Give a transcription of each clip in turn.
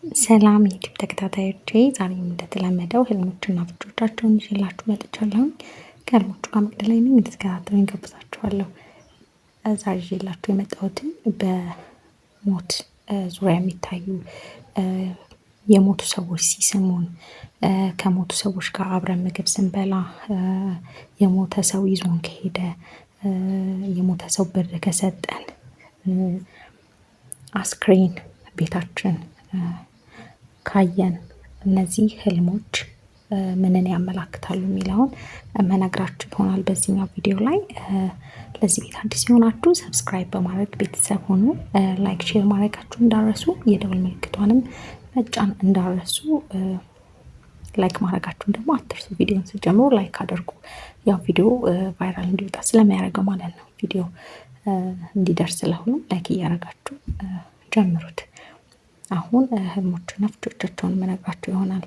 ሰላም የዩቲዩብ ተከታታዮቼ ዛሬም እንደተለመደው ህልሞችና ፍቾቻቸውን ይዤላችሁ መጥቻለሁ። ከህልሞቹ ጋር መቅደላይ ነኝ፣ እንድትከታተሉኝ ጋብዛችኋለሁ። ዛሬ ይዤላችሁ የመጣሁት በሞት ዙሪያ የሚታዩ የሞቱ ሰዎች ሲስሙን፣ ከሞቱ ሰዎች ጋር አብረን ምግብ ስንበላ፣ የሞተ ሰው ይዞን ከሄደ፣ የሞተ ሰው ብር ከሰጠን፣ አስክሬን ቤታችን ካየን እነዚህ ህልሞች ምንን ያመላክታሉ የሚለውን መነግራችሁ ይሆናል በዚህኛው ቪዲዮ ላይ። ለዚህ ቤት አዲስ የሆናችሁ ሰብስክራይብ በማድረግ ቤተሰብ ሆኑ። ላይክ፣ ሼር ማድረጋችሁ እንዳረሱ፣ የደወል ምልክቷንም መጫን እንዳረሱ። ላይክ ማድረጋችሁን ደግሞ አትርሱ። ቪዲዮን ስትጀምሩ ላይክ አድርጉ። ያው ቪዲዮ ቫይራል እንዲወጣ ስለሚያደርገው ማለት ነው። ቪዲዮ እንዲደርስ ስለሆነ ላይክ እያደረጋችሁ ጀምሩት። አሁን ህልሞችና ፍቾቻቸውን መነግራችሁ ይሆናል።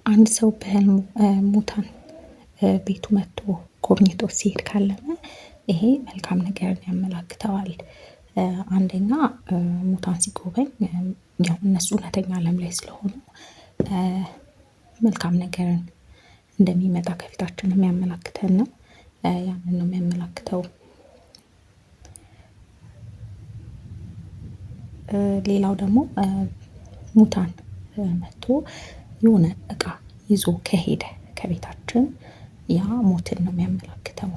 አንድ ሰው በህልሙ ሙታን ቤቱ መጥቶ ጎብኝቶ ሲሄድ ካለመ ይሄ መልካም ነገርን ያመላክተዋል። አንደኛ ሙታን ሲጎበኝ ያው እነሱ እውነተኛ ዓለም ላይ ስለሆኑ መልካም ነገርን እንደሚመጣ ከፊታችን የሚያመላክተን ነው። ያንን ነው የሚያመላክተው። ሌላው ደግሞ ሙታን መጥቶ የሆነ እቃ ይዞ ከሄደ ከቤታችን ያ ሞትን ነው የሚያመላክተው።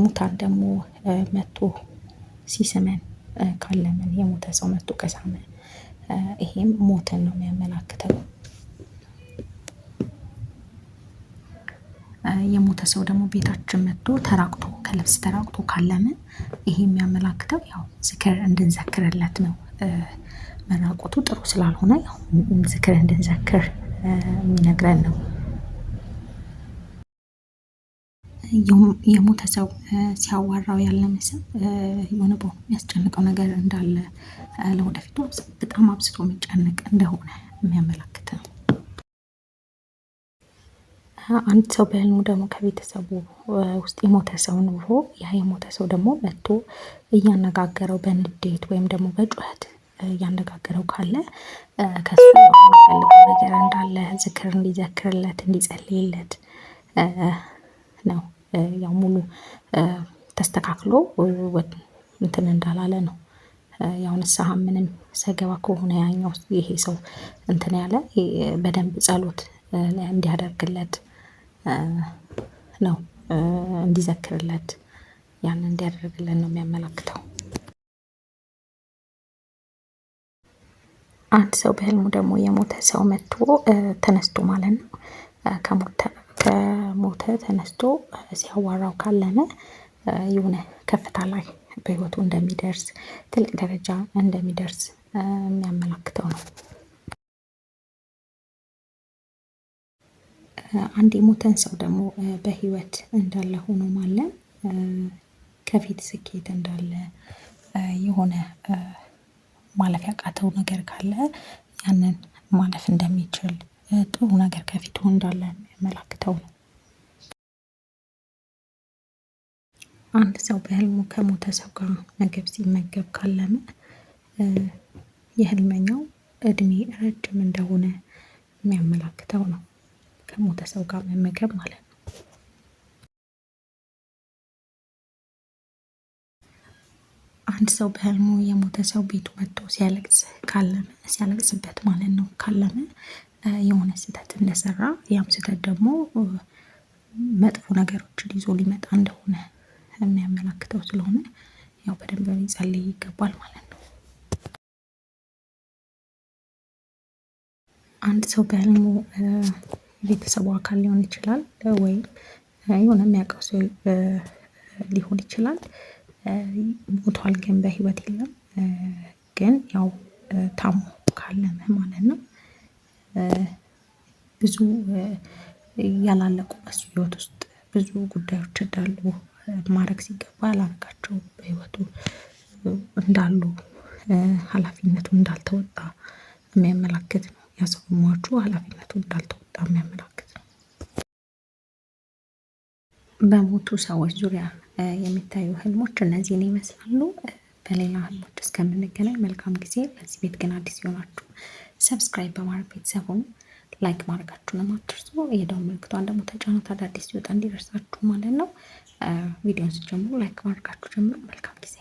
ሙታን ደግሞ መጥቶ ሲስመን ካለመን የሞተ ሰው መጥቶ ከሳመ ይሄም ሞትን ነው የሚያመላክተው። የሞተ ሰው ደግሞ ቤታችን መጥቶ ተራቁቶ ከልብስ ተራቁቶ ካለምን ይሄ የሚያመላክተው ያው ዝክር እንድንዘክርለት ነው። መራቆቱ ጥሩ ስላልሆነ ያው ዝክር እንድንዘክር የሚነግረን ነው። የሞተ ሰው ሲያዋራው ያለመ ሰው የሆነ የሚያስጨንቀው ነገር እንዳለ፣ ለወደፊቱ በጣም አብዝቶ የሚጨነቅ እንደሆነ የሚያመላክት ነው። አንድ ሰው በህልሙ ደግሞ ከቤተሰቡ ውስጥ የሞተ ሰው ኑሮ ያ የሞተ ሰው ደግሞ መጥቶ እያነጋገረው በንዴት ወይም ደግሞ በጩኸት እያነጋገረው ካለ ከሱ የሚፈልገው ነገር እንዳለ፣ ዝክር እንዲዘክርለት እንዲጸልይለት ነው። ያው ሙሉ ተስተካክሎ እንትን እንዳላለ ነው። ያው ንስሐ ምንም ሳይገባ ከሆነ ያኛው ይሄ ሰው እንትን ያለ በደንብ ጸሎት እንዲያደርግለት ነው፣ እንዲዘክርለት ያንን እንዲያደርግለት ነው የሚያመላክተው። አንድ ሰው በህልሙ ደግሞ የሞተ ሰው መጥቶ ተነስቶ ማለት ነው ከሞተ ተነስቶ ሲያዋራው ካለመ የሆነ ከፍታ ላይ በህይወቱ እንደሚደርስ፣ ትልቅ ደረጃ እንደሚደርስ የሚያመላክተው ነው። አንድ የሞተን ሰው ደግሞ በህይወት እንዳለ ሆኖ ማለም ከፊት ስኬት እንዳለ፣ የሆነ ማለፍ ያቃተው ነገር ካለ ያንን ማለፍ እንደሚችል፣ ጥሩ ነገር ከፊቱ እንዳለ የሚያመላክተው ነው። አንድ ሰው በህልሙ ከሞተ ሰው ጋር ምግብ ሲመገብ ካለመ የህልመኛው እድሜ ረጅም እንደሆነ የሚያመላክተው ነው። ከሞተ ሰው ጋር መመገብ ማለት ነው። አንድ ሰው በህልሙ የሞተ ሰው ቤቱ መጥቶ ሲያለቅስ ካለመ፣ ሲያለቅስበት ማለት ነው ካለመ የሆነ ስህተት እንደሰራ፣ ያም ስህተት ደግሞ መጥፎ ነገሮችን ይዞ ሊመጣ እንደሆነ የሚያመላክተው ስለሆነ ያው በደንብ ሊጸልይ ይገባል ማለት ነው። አንድ ሰው በህልሙ ቤተሰቡ አካል ሊሆን ይችላል ወይም የሆነ የሚያውቀው ሰው ሊሆን ይችላል። ሞቷል ግን በህይወት የለም፣ ግን ያው ታሞ ካለመ ማለት ነው ብዙ ያላለቁ በሱ ህይወት ውስጥ ብዙ ጉዳዮች እንዳሉ፣ ማድረግ ሲገባ ያላረጋቸው በህይወቱ እንዳሉ፣ ኃላፊነቱን እንዳልተወጣ የሚያመላክት ነው። ያ ሰው ሟቹ ኃላፊነቱን እንዳልተወጣ የሚያመላክት ነው። በሞቱ ሰዎች ዙሪያ የሚታዩ ህልሞች እነዚህን ይመስላሉ። በሌላ ህልሞች እስከምንገናኝ መልካም ጊዜ። በዚህ ቤት ግን አዲስ የሆናችሁ ሰብስክራይብ በማድረግ ቤተሰቡን ላይክ ማድረጋችሁንም አትርሱ። የደወል ምልክቷን ደግሞ ተጫኑት፣ አዳዲስ ሲወጣ እንዲደርሳችሁ ማለት ነው። ቪዲዮን ስጀምሩ ላይክ ማድረጋችሁ ጀምሩ። መልካም ጊዜ